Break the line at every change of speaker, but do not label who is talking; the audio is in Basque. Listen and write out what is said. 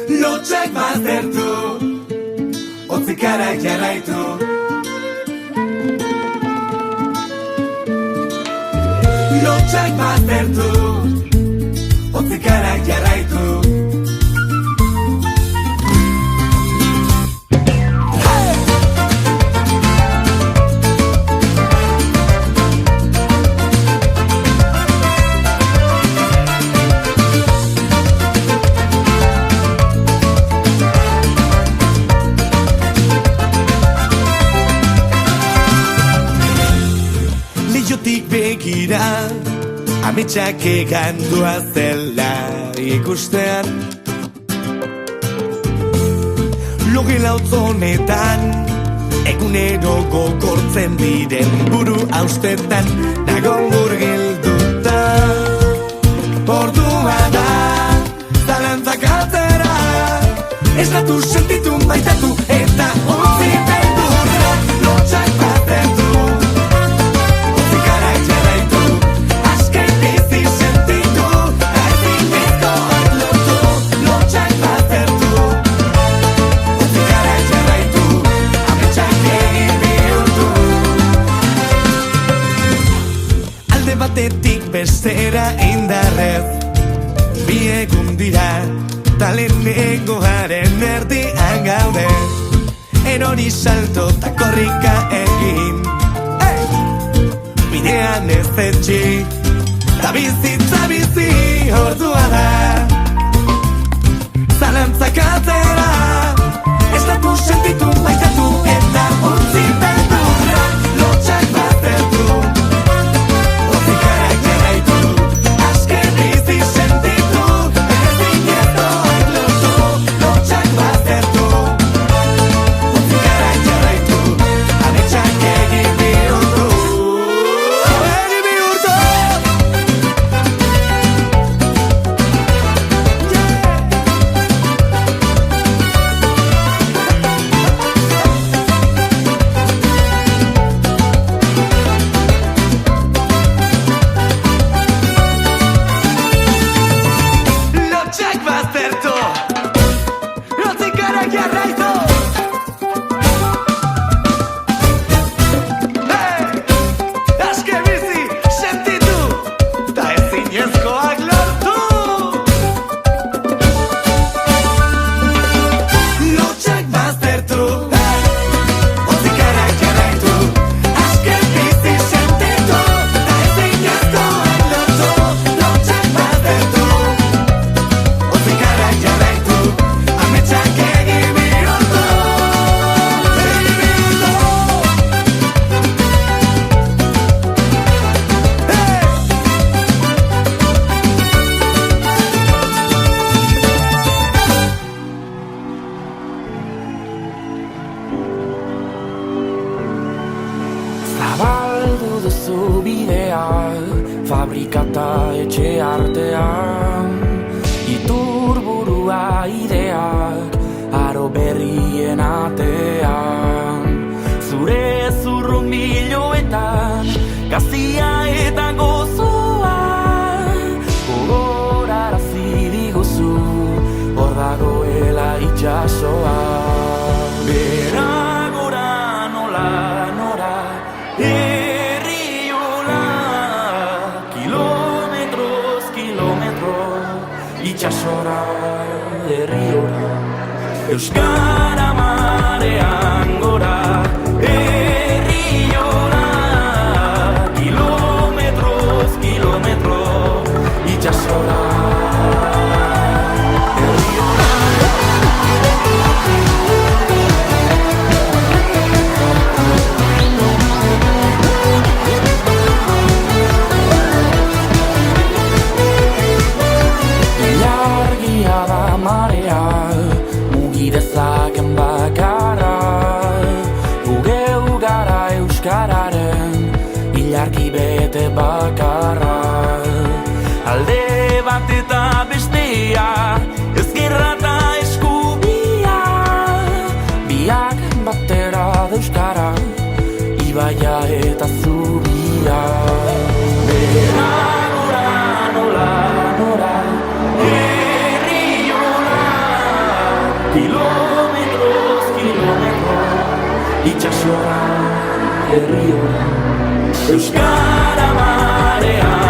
Lotxak baztertu, otzikarak jarraitu. Lotxak baztertu, otzikarak jarraitu. Begira, ametsak egantua zela ikustean. Logela otzonetan, egunero gogortzen diren buru haustetan, nago murgilduta. Ordua da, zalantzak atzera, ez datu sentitu maitatu eta utzi beldurra. Lotxak baztertu, batetik bestera indarrez, bi egun dira, talenengoaren erdian gaude. Erori salto eta korrika egin, bidean ez etxi, ta bizitza bizi ordua da. Zalantzak atzera, ez datu sentitu maitatu eta utzi beldurra. Lotxak baztertu,
fabrikata etxe artean, iturburua ideak aro berrien atean. Zure zurrunbiloetan gazia eta gozoa gogorarazi diguzu, hor dagoela itxasoa. Beragora nola nora, itxasora, herriora, euskara marean gora, herriora, kilometroz, kilometro, itxasora, herriora. Mugidezaken bakarra, gugeu gara euskararen ilargi bete bakarra. Alde bat eta bestea, ezkerra eta eskubia, biak batera euskara, ibaia eta zubia. Beragora nola nora, herri hola, Kilometroz, kilometro, itxasora, herriora, Euskara marea